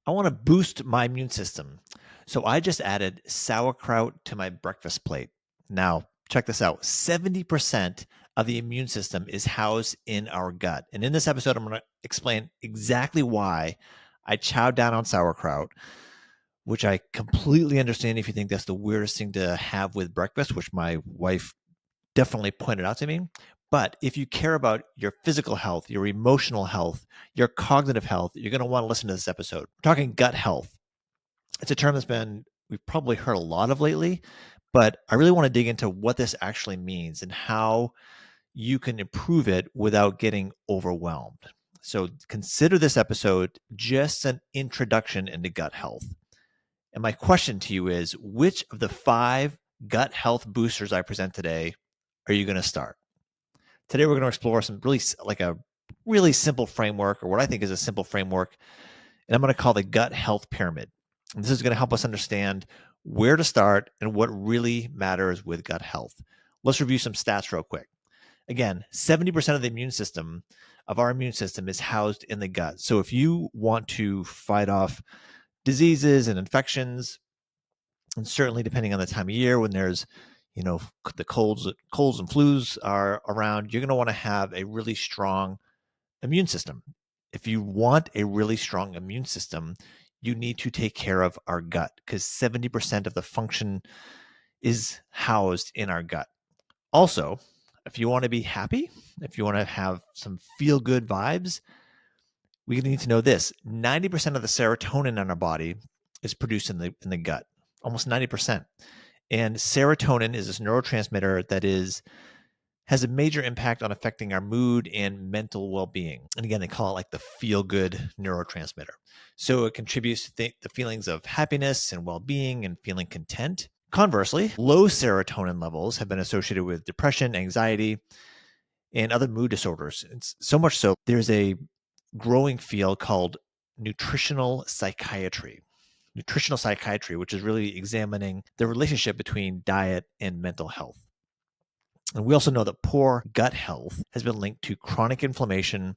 I want to boost my immune system. So I just added sauerkraut to my breakfast plate. Now, check this out 70% of the immune system is housed in our gut. And in this episode, I'm going to explain exactly why I chowed down on sauerkraut, which I completely understand if you think that's the weirdest thing to have with breakfast, which my wife definitely pointed out to me. But if you care about your physical health, your emotional health, your cognitive health, you're going to want to listen to this episode. We're talking gut health. It's a term we've probably heard a lot of lately, but I really want to dig into what this actually means and how you can improve it without getting overwhelmed. So consider this episode just an introduction into gut health. And my question to you is, which of the 5 gut health boosters I present today are you going to start? Today, we're going to explore a really simple framework, or what I think is a simple framework, and I'm going to call the gut health pyramid. And this is going to help us understand where to start and what really matters with gut health. Let's review some stats real quick. Again, 70% of our immune system is housed in the gut. So if you want to fight off diseases and infections, and certainly depending on the time of year when there's the colds and flus are around, you're going to want to have a really strong immune system. If you want a really strong immune system, you need to take care of our gut, because 70% of the function is housed in our gut. Also, if you want to be happy, if you want to have some feel good vibes, we need to know this: 90% of the serotonin in our body is produced in the gut, almost 90%. And serotonin is this neurotransmitter that has a major impact on affecting our mood and mental well-being. And again, they call it like the feel-good neurotransmitter. So it contributes to the feelings of happiness and well-being and feeling content. Conversely, low serotonin levels have been associated with depression, anxiety, and other mood disorders. It's so much so there's a growing field called nutritional psychiatry. Nutritional psychiatry, which is really examining the relationship between diet and mental health. And we also know that poor gut health has been linked to chronic inflammation,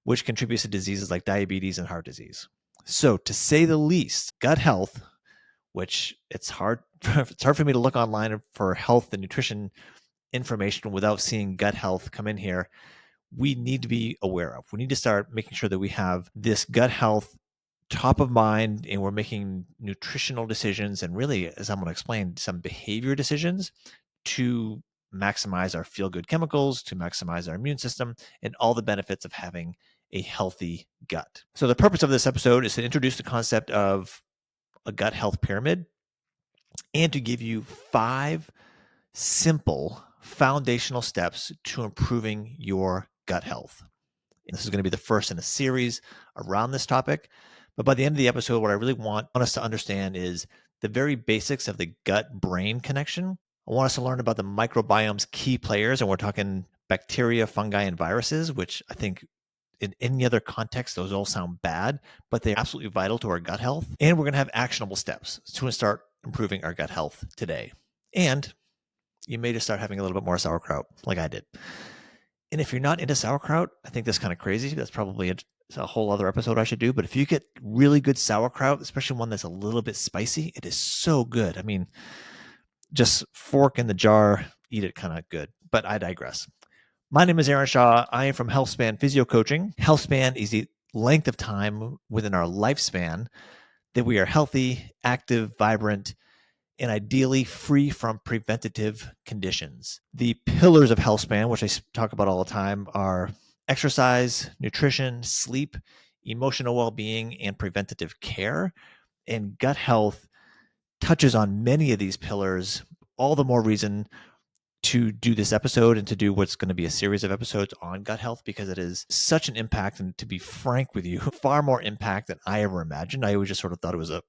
which contributes to diseases like diabetes and heart disease. So, to say the least, gut health, which it's hard for me to look online for health and nutrition information without seeing gut health come in here, we need to be aware of. We need to start making sure that we have this gut health top of mind, and we're making nutritional decisions, and really, as I'm going to explain, some behavior decisions to maximize our feel good chemicals, to maximize our immune system, and all the benefits of having a healthy gut. So, the purpose of this episode is to introduce the concept of a gut health pyramid and to give you 5 simple foundational steps to improving your gut health. And this is going to be the first in a series around this topic. But by the end of the episode, what I really want us to understand is the very basics of the gut-brain connection. I want us to learn about the microbiome's key players, and we're talking bacteria, fungi, and viruses, which I think in any other context, those all sound bad, but they're absolutely vital to our gut health. And we're going to have actionable steps to start improving our gut health today. And you may just start having a little bit more sauerkraut like I did. And if you're not into sauerkraut, I think that's kind of crazy. That's probably a whole other episode I should do. But if you get really good sauerkraut, especially one that's a little bit spicy, it is so good. I mean, just fork in the jar, eat it kind of good. But I digress. My name is Aaron Shaw. I am from Healthspan Physio Coaching. Healthspan is the length of time within our lifespan that we are healthy, active, vibrant, and ideally free from preventative conditions. The pillars of Healthspan, which I talk about all the time, are exercise, nutrition, sleep, emotional well-being, and preventative care. And gut health touches on many of these pillars. All the more reason to do this episode and to do what's going to be a series of episodes on gut health, because it is such an impact, and to be frank with you, far more impact than I ever imagined. I always just sort of thought it was a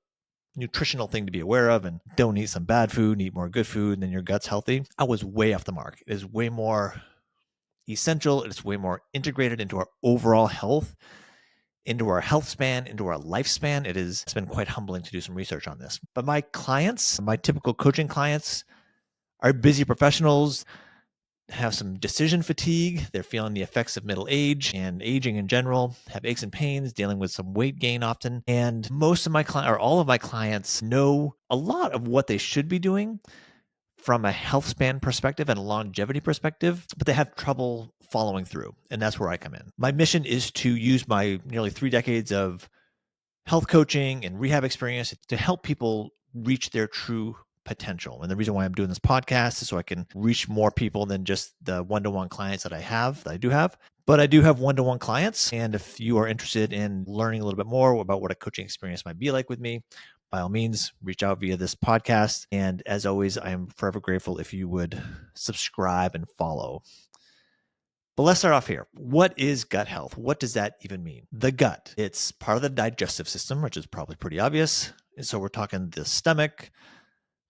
nutritional thing to be aware of, and don't eat some bad food, eat more good food, and then your gut's healthy. I was way off the mark. It is way more essential. It's way more integrated into our overall health, into our health span, into our lifespan. It's been quite humbling to do some research on this. But my clients, my typical coaching clients, are busy professionals. have some decision fatigue. They're feeling the effects of middle age and aging in general, have aches and pains, dealing with some weight gain often. And most of my clients, or all of my clients, know a lot of what they should be doing from a health span perspective and a longevity perspective, but they have trouble following through. And that's where I come in. My mission is to use my nearly 3 decades of health coaching and rehab experience to help people reach their true potential. And the reason why I'm doing this podcast is so I can reach more people than just the one-to-one clients that I do have. But I do have one-to-one clients. And if you are interested in learning a little bit more about what a coaching experience might be like with me, by all means, reach out via this podcast. And as always, I am forever grateful if you would subscribe and follow. But let's start off here. What is gut health? What does that even mean? The gut, it's part of the digestive system, which is probably pretty obvious. And so we're talking the stomach,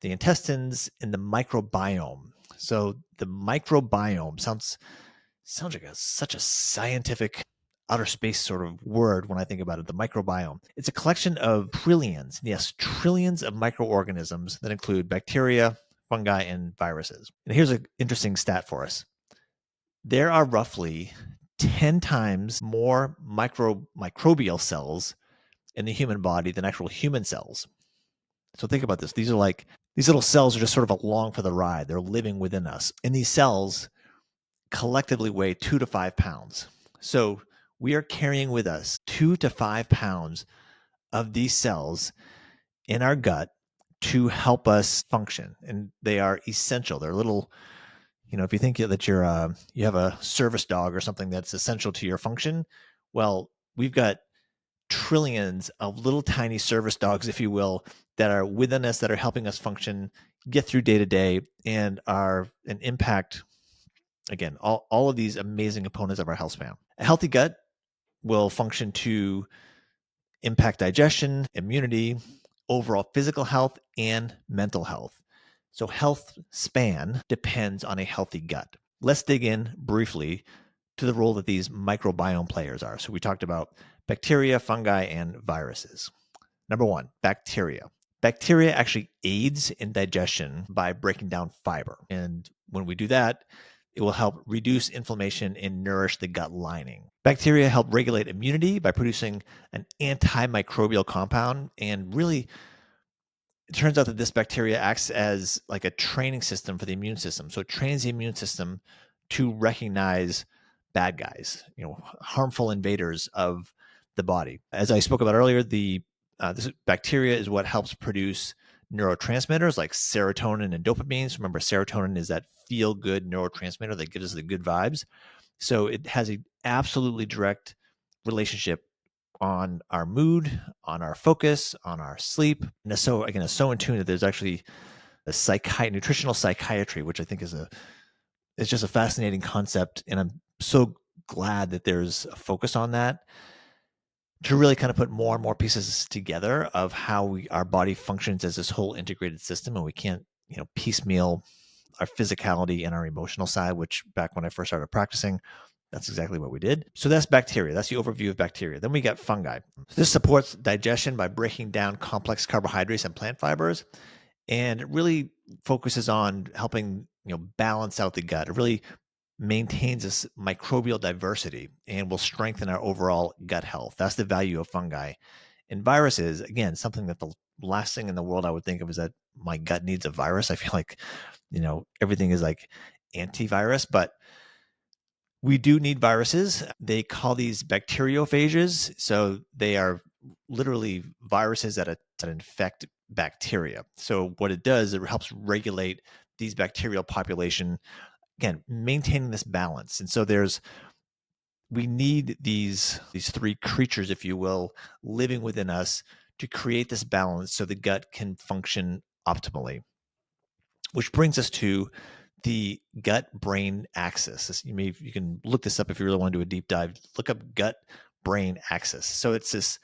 the intestines, and the microbiome. So the microbiome sounds like such a scientific outer space sort of word when I think about it. The microbiome. It's a collection of trillions, yes, trillions of microorganisms that include bacteria, fungi, and viruses. And here's an interesting stat for us. There are roughly 10 times more microbial cells in the human body than actual human cells. So think about this. These little cells are just sort of along for the ride. They're living within us. And these cells collectively weigh 2 to 5 pounds. So we are carrying with us 2 to 5 pounds of these cells in our gut to help us function. And they are essential. They're little, if you think that you have a service dog or something that's essential to your function, well, we've got trillions of little tiny service dogs, if you will, that are within us, that are helping us function, get through day to day, and are an impact, again, all of these amazing components of our health span. A healthy gut will function to impact digestion, immunity, overall physical health, and mental health. So health span depends on a healthy gut. Let's dig in briefly to the role that these microbiome players are. So we talked about bacteria, fungi, and viruses. Number one, bacteria. Bacteria actually aids in digestion by breaking down fiber. And when we do that, it will help reduce inflammation and nourish the gut lining. Bacteria help regulate immunity by producing an antimicrobial compound. And really, it turns out that this bacteria acts as like a training system for the immune system. So it trains the immune system to recognize bad guys, harmful invaders of the body. As I spoke about earlier, this bacteria is what helps produce neurotransmitters like serotonin and dopamine. So remember, serotonin is that feel-good neurotransmitter that gives us the good vibes. So it has an absolutely direct relationship on our mood, on our focus, on our sleep. And it's so in tune that there's actually a nutritional psychiatry, which I think it's just a fascinating concept. And I'm so glad that there's a focus on that to really kind of put more and more pieces together of how our body functions as this whole integrated system. And we can't, piecemeal our physicality and our emotional side, which back when I first started practicing, that's exactly what we did. So that's bacteria. That's the overview of bacteria. Then we got fungi. This supports digestion by breaking down complex carbohydrates and plant fibers. And it really focuses on helping, balance out the gut. It really maintains this microbial diversity and will strengthen our overall gut health. That's the value of fungi. And viruses, again, something that the last thing in the world I would think of is that my gut needs a virus. I feel like, everything is like antivirus, but we do need viruses. They call these bacteriophages. So they are literally viruses that infect bacteria. So what it does, it helps regulate these bacterial population, again, maintaining this balance. And so we need these three creatures, if you will, living within us to create this balance so the gut can function optimally. Which brings us to the gut-brain axis. You can look this up if you really want to do a deep dive. Look up gut-brain axis. So it's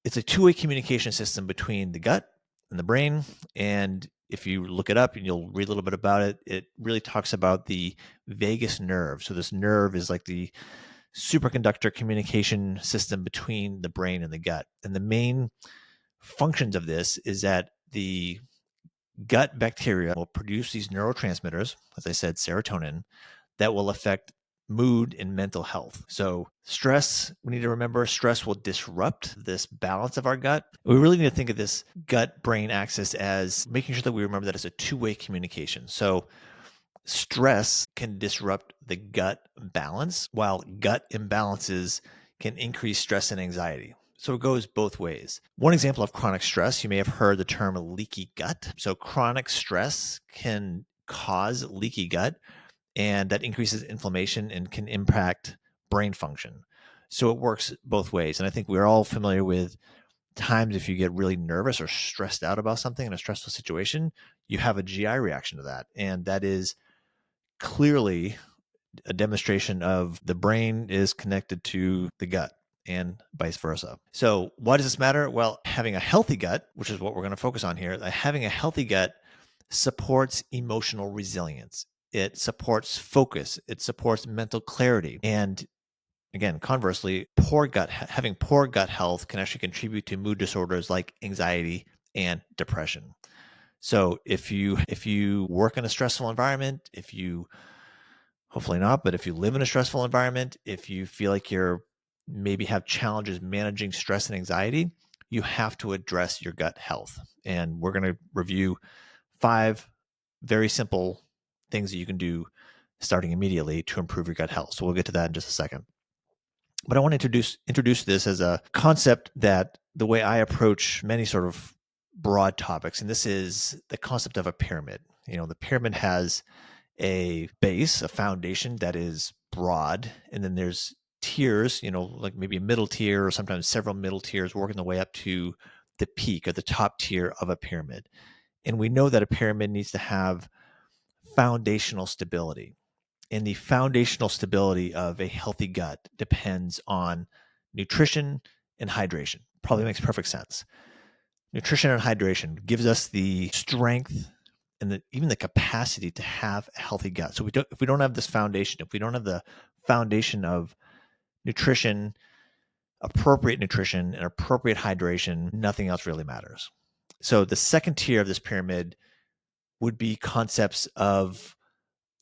a two-way communication system between the gut and the brain. And if you look it up and you'll read a little bit about it, it really talks about the vagus nerve. So this nerve is like the superconductor communication system between the brain and the gut. And the main functions of this is that the Gut bacteria will produce these neurotransmitters, as I said, serotonin, that will affect mood and mental health. So, stress, we need to remember stress will disrupt this balance of our gut. We really need to think of this gut brain axis as making sure that we remember that it's a two-way communication. So, stress can disrupt the gut balance, while gut imbalances can increase stress and anxiety. So it goes both ways. One example of chronic stress, you may have heard the term leaky gut. So chronic stress can cause leaky gut, and that increases inflammation and can impact brain function. So it works both ways. And I think we're all familiar with times if you get really nervous or stressed out about something in a stressful situation, you have a GI reaction to that. And that is clearly a demonstration of the brain is connected to the gut and vice versa. So why does this matter? Well, having a healthy gut, which is what we're going to focus on here, having a healthy gut supports emotional resilience. It supports focus. It supports mental clarity. And again, conversely, having poor gut health can actually contribute to mood disorders like anxiety and depression. So if you work in a stressful environment, if you hopefully not, but if you live in a stressful environment, if you feel like you're maybe have challenges managing stress and anxiety, you have to address your gut health. And we're going to review 5 very simple things that you can do starting immediately to improve your gut health. So we'll get to that in just a second. But I want to introduce this as a concept that the way I approach many sort of broad topics, and this is the concept of a pyramid. The pyramid has a base, a foundation that is broad, and then there's tiers, like maybe a middle tier or sometimes several middle tiers working their way up to the peak or the top tier of a pyramid. And we know that a pyramid needs to have foundational stability. And the foundational stability of a healthy gut depends on nutrition and hydration. Probably makes perfect sense. Nutrition and hydration gives us the strength and even the capacity to have a healthy gut. So if we don't have this foundation, if we don't have the foundation of nutrition, appropriate nutrition and appropriate hydration, nothing else really matters. So the second tier of this pyramid would be concepts of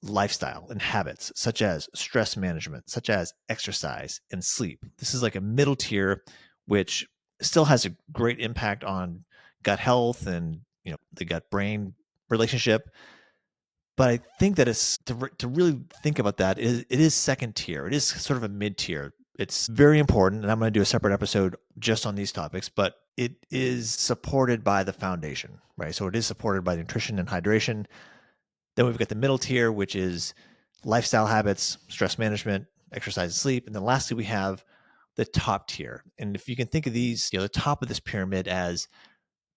lifestyle and habits, such as stress management, such as exercise and sleep. This is like a middle tier, which still has a great impact on gut health and the gut brain relationship. But I think that it's to really think about that, it is second tier. It is sort of a mid tier. It's very important, and I'm going to do a separate episode just on these topics, but it is supported by the foundation, right? So it is supported by nutrition and hydration. Then we've got the middle tier, which is lifestyle habits, stress management, exercise, and sleep. And then lastly, we have the top tier. And if you can think of these, the top of this pyramid as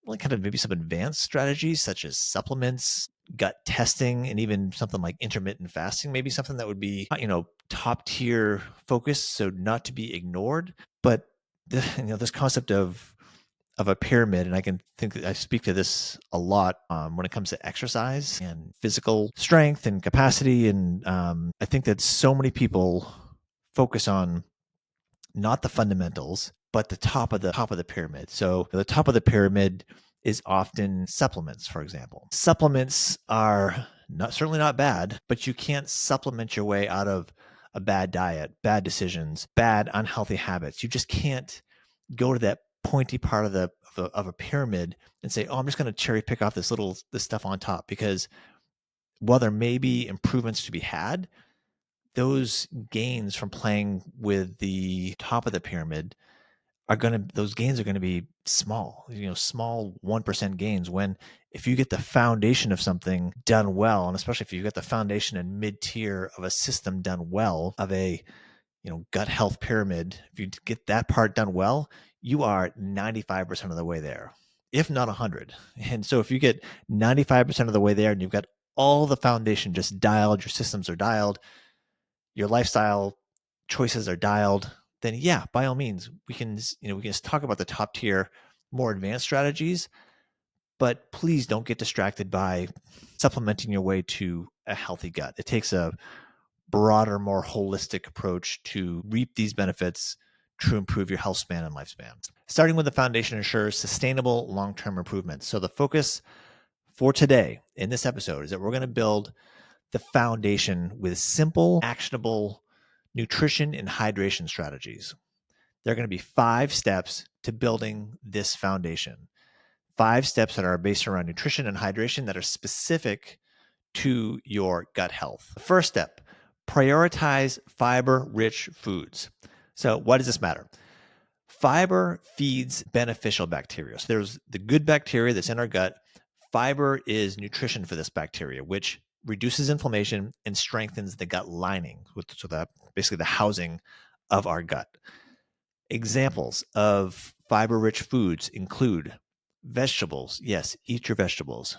like kind of maybe some advanced strategies such as supplements, gut testing, and even something like intermittent fasting, maybe something that would be, top tier focus. So not to be ignored, but this concept of a pyramid, and I can think that I speak to this a lot when it comes to exercise and physical strength and capacity. And I think that so many people focus on not the fundamentals, but the top of the pyramid. So the top of the pyramid is often supplements, for example. Supplements are certainly not bad, but you can't supplement your way out of a bad diet, bad decisions, bad unhealthy habits. You just can't go to that pointy part of a pyramid and say, "Oh, I'm just going to cherry pick off this stuff on top," because while there may be improvements to be had, those gains from playing with the top of the pyramid those gains are going to be small, small 1% gains. When if you get the foundation of something done well, and especially if you get the foundation and mid tier of a system done well, of a gut health pyramid, if you get that part done well, you are 95% of the way there, if not 100. And so if you get 95% of the way there and you've got all the foundation just dialed, your systems are dialed, your lifestyle choices are dialed, then yeah, by all means, we can just talk about the top tier, more advanced strategies, but please don't get distracted by supplementing your way to a healthy gut. It takes a broader, more holistic approach to reap these benefits to improve your health span and lifespan. Starting with the foundation ensures sustainable long-term improvement. So the focus for today in this episode is that we're going to build the foundation with simple, actionable nutrition and hydration strategies. There are going to be 5 steps to building this foundation. 5 steps that are based around nutrition and hydration that are specific to your gut health. The first step, prioritize fiber-rich foods. So why does this matter? Fiber feeds beneficial bacteria. So there's the good bacteria that's in our gut. Fiber is nutrition for this bacteria, which reduces inflammation and strengthens the gut lining, so that basically the housing of our gut. Examples of fiber-rich foods include vegetables. Yes, eat your vegetables.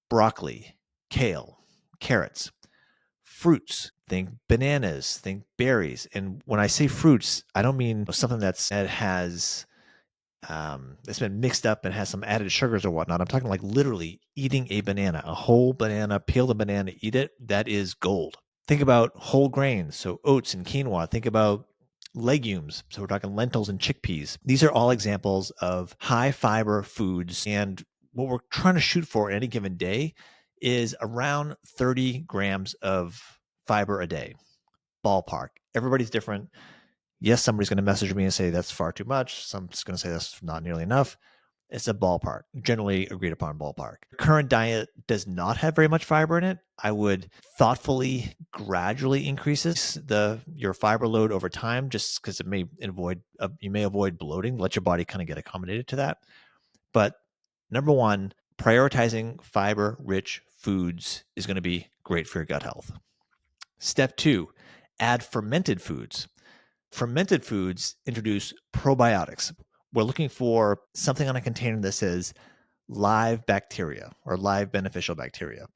Broccoli, kale, carrots. Fruits, think bananas, think berries. And when I say fruits, I don't mean something that has it's been mixed up and has some added sugars or whatnot. I'm talking like literally eating a banana, a whole banana, peel the banana, eat it. That is gold. Think about whole grains, so oats and quinoa. Think about legumes, so we're talking lentils and chickpeas. These are all examples of high fiber foods. And what we're trying to shoot for any given day is around 30 grams of fiber a day, ballpark. Everybody's different. Yes, somebody's going to message me and say that's far too much. Someone's going to say that's not nearly enough. It's a ballpark, generally agreed upon ballpark. Current diet does not have very much fiber in it. I would thoughtfully, gradually increase your fiber load over time, just because you may avoid bloating. Let your body kind of get accommodated to that. But number one, prioritizing fiber-rich foods is going to be great for your gut health. Step 2, add fermented foods. Fermented foods introduce probiotics. We're looking for something on a container that says live bacteria or live beneficial bacteria.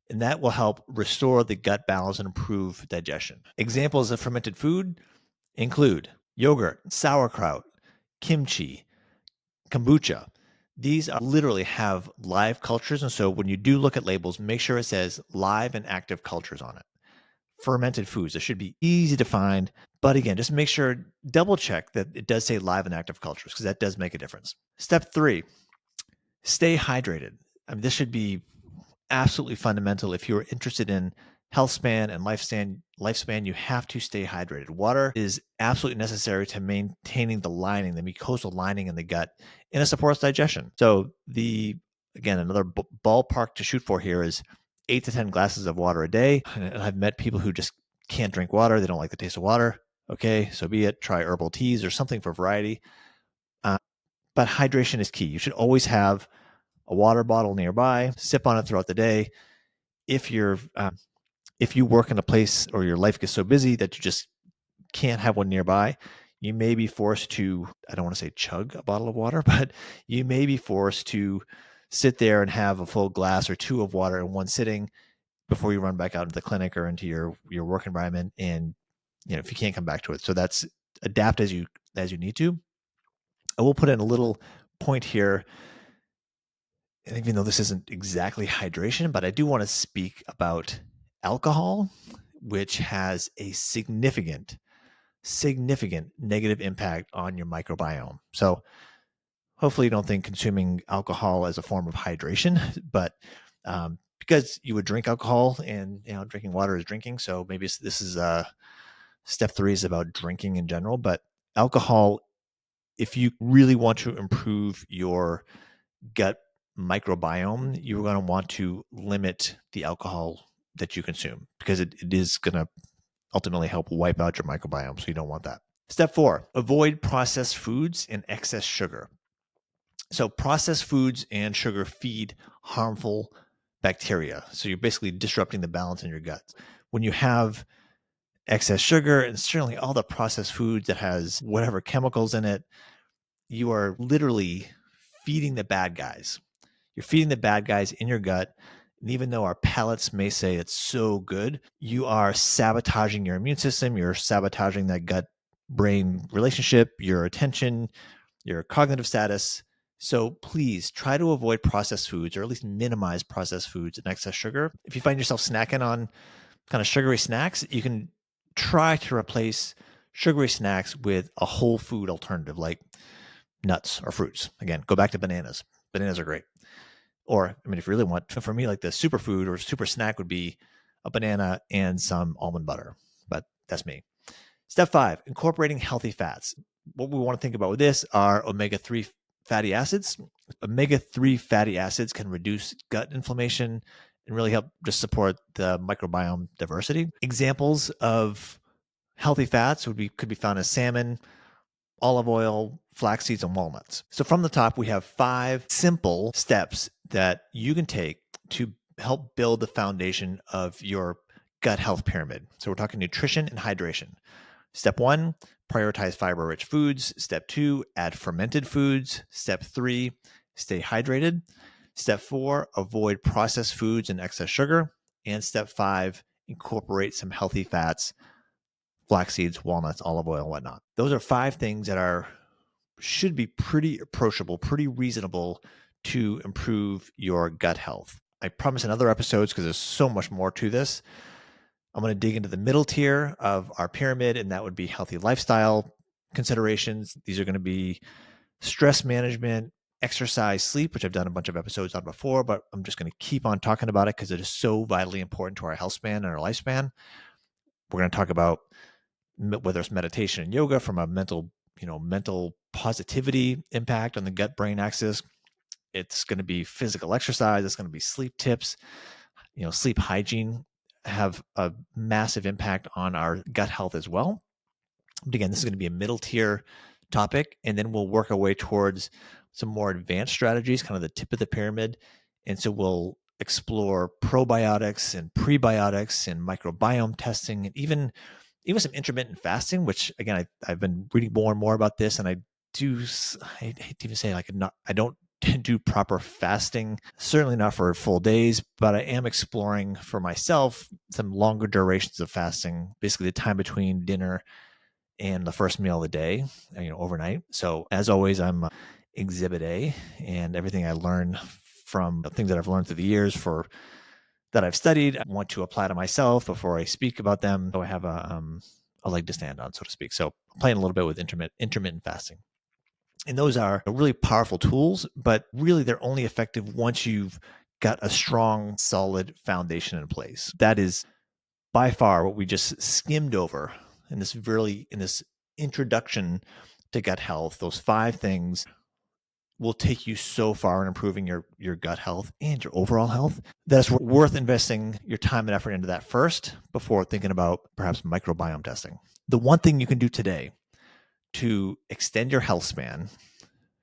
And that will help restore the gut balance and improve digestion. Examples of fermented food include yogurt, sauerkraut, kimchi, kombucha. These literally have live cultures. And so when you do look at labels, make sure it says live and active cultures on it. Fermented foods, it should be easy to find. But again, just make sure, double check that it does say live and active cultures, because that does make a difference. Step 3, stay hydrated. I mean, this should be absolutely fundamental. If you're interested in health span and lifespan, you have to stay hydrated. Water is absolutely necessary to maintaining the lining, the mucosal lining in the gut, and it supports digestion. So another ballpark to shoot for here is 8 to 10 glasses of water a day. And I've met people who just can't drink water. They don't like the taste of water. Okay, so be it. Try herbal teas or something for variety. But hydration is key. You should always have a water bottle nearby. Sip on it throughout the day. If you work in a place or your life gets so busy that you just can't have one nearby, you may be forced to, I don't want to say chug a bottle of water, but you may be forced to sit there and have a full glass or 2 of water in one sitting before you run back out into the clinic or into your work environment. And if you can't come back to it. So that's adapt as you need to. I will put in a little point here. And even though this isn't exactly hydration, but I do want to speak about alcohol, which has a significant negative impact on your microbiome. So hopefully you don't think consuming alcohol as a form of hydration, but because you would drink alcohol and drinking water is drinking. So maybe this is step 3 is about drinking in general, but alcohol, if you really want to improve your gut microbiome, you're going to want to limit the alcohol that you consume, because it is going to ultimately help wipe out your microbiome. So you don't want that. Step 4, avoid processed foods and excess sugar. So processed foods and sugar feed harmful bacteria. So you're basically disrupting the balance in your gut. When you have excess sugar and certainly all the processed foods that has whatever chemicals in it, you are literally feeding the bad guys. You're feeding the bad guys in your gut. And even though our palates may say it's so good, you are sabotaging your immune system. You're sabotaging that gut-brain relationship, your attention, your cognitive status. So please try to avoid processed foods, or at least minimize processed foods and excess sugar. If you find yourself snacking on kind of sugary snacks, you can try to replace sugary snacks with a whole food alternative like nuts or fruits. Again, go back to bananas. Bananas are great. Or, I mean, if you really want, for me, like the superfood or super snack would be a banana and some almond butter. But that's me. Step 5, incorporating healthy fats. What we want to think about with this are omega-3 fatty acids. Omega-3 fatty acids can reduce gut inflammation and really help just support the microbiome diversity. Examples of healthy fats could be found in salmon, olive oil, flax seeds, and walnuts. So from the top, we have 5 simple steps that you can take to help build the foundation of your gut health pyramid. So we're talking nutrition and hydration. Step 1, prioritize fiber-rich foods. Step 2, add fermented foods. Step 3, stay hydrated. Step 4, avoid processed foods and excess sugar. And step 5, incorporate some healthy fats, flax seeds, walnuts, olive oil, and whatnot. Those are 5 things that should be pretty approachable, pretty reasonable to improve your gut health. I promise in other episodes, because there's so much more to this, I'm going to dig into the middle tier of our pyramid, and that would be healthy lifestyle considerations. These are going to be stress management, exercise, sleep, which I've done a bunch of episodes on before, but I'm just going to keep on talking about it because it is so vitally important to our health span and our lifespan. We're going to talk about whether it's meditation and yoga from a mental positivity impact on the gut-brain axis. It's going to be physical exercise. It's going to be sleep tips. Sleep hygiene have a massive impact on our gut health as well. But again, this is going to be a middle tier topic, and then we'll work our way towards some more advanced strategies, kind of the tip of the pyramid. And so we'll explore probiotics and prebiotics and microbiome testing, and even some intermittent fasting, which again, I've been reading more and more about this, and I hate to even say I don't do proper fasting, certainly not for full days, but I am exploring for myself some longer durations of fasting, basically the time between dinner and the first meal of the day, overnight. So as always, I'm Exhibit A, and everything I learn from the things that I've learned through the years that I've studied, I want to apply to myself before I speak about them. So I have a leg to stand on, so to speak. So I'm playing a little bit with intermittent fasting. And those are really powerful tools, but really they're only effective once you've got a strong, solid foundation in place. That is by far what we just skimmed over in this introduction to gut health. Those 5 things will take you so far in improving your gut health and your overall health that it's worth investing your time and effort into that first before thinking about perhaps microbiome testing. The one thing you can do today to extend your health span,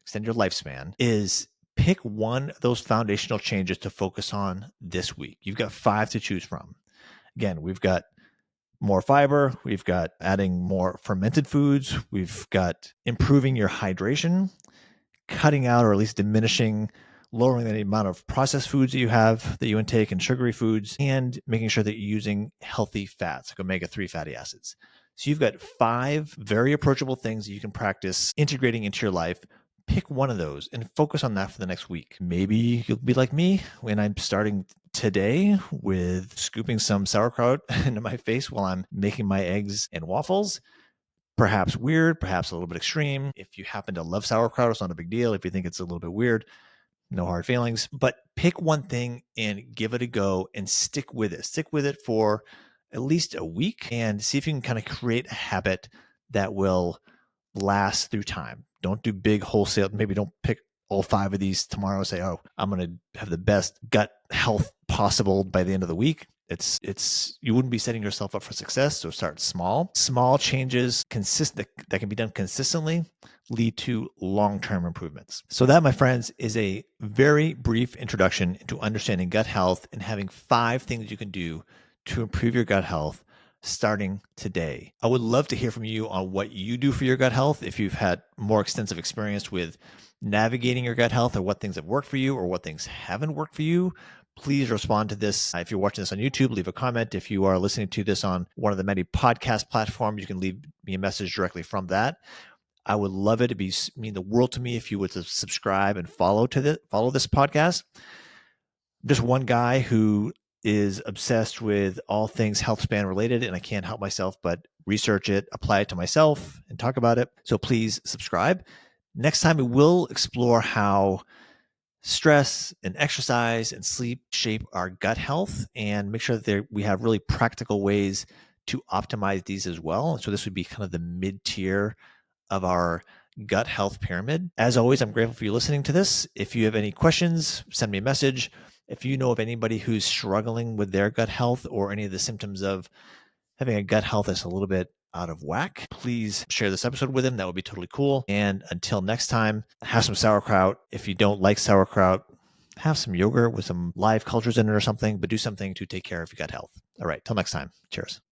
extend your lifespan, is pick one of those foundational changes to focus on this week. You've got 5 to choose from. Again, we've got more fiber, we've got adding more fermented foods, we've got improving your hydration, cutting out or at least lowering the amount of processed foods that you intake and sugary foods, and making sure that you're using healthy fats like omega-3 fatty acids. So you've got 5 very approachable things that you can practice integrating into your life. Pick one of those and focus on that for the next week. Maybe you'll be like me when I'm starting today with scooping some sauerkraut into my face while I'm making my eggs and waffles. Perhaps weird, perhaps a little bit extreme. If you happen to love sauerkraut, it's not a big deal. If you think it's a little bit weird, no hard feelings. But pick one thing and give it a go and stick with it. Stick with it for at least a week and see if you can kind of create a habit that will last through time. Don't do big wholesale. Maybe don't pick all 5 of these tomorrow and say, oh, I'm going to have the best gut health possible by the end of the week. You wouldn't be setting yourself up for success. So start small. Small changes that can be done consistently lead to long-term improvements. So that, my friends, is a very brief introduction into understanding gut health and having 5 things you can do to improve your gut health starting today. I would love to hear from you on what you do for your gut health. If you've had more extensive experience with navigating your gut health, or what things have worked for you or what things haven't worked for you, please respond to this. If you're watching this on YouTube, leave a comment. If you are listening to this on one of the many podcast platforms, you can leave me a message directly from that. I would love it. It'd mean the world to me if you would subscribe and follow this podcast. I'm just one guy who is obsessed with all things Healthspan related, and I can't help myself but research it, apply it to myself, and talk about it. So please subscribe. Next time, we will explore how Stress and exercise and sleep shape our gut health, and make sure that we have really practical ways to optimize these as well. So this would be kind of the mid tier of our gut health pyramid. As always, I'm grateful for you listening to this. If you have any questions, send me a message. If you know of anybody who's struggling with their gut health or any of the symptoms of having a gut health that's a little bit out of whack, please share this episode with them. That would be totally cool. And until next time, have some sauerkraut. If you don't like sauerkraut, have some yogurt with some live cultures in it or something, but do something to take care of your gut health. All right, till next time. Cheers.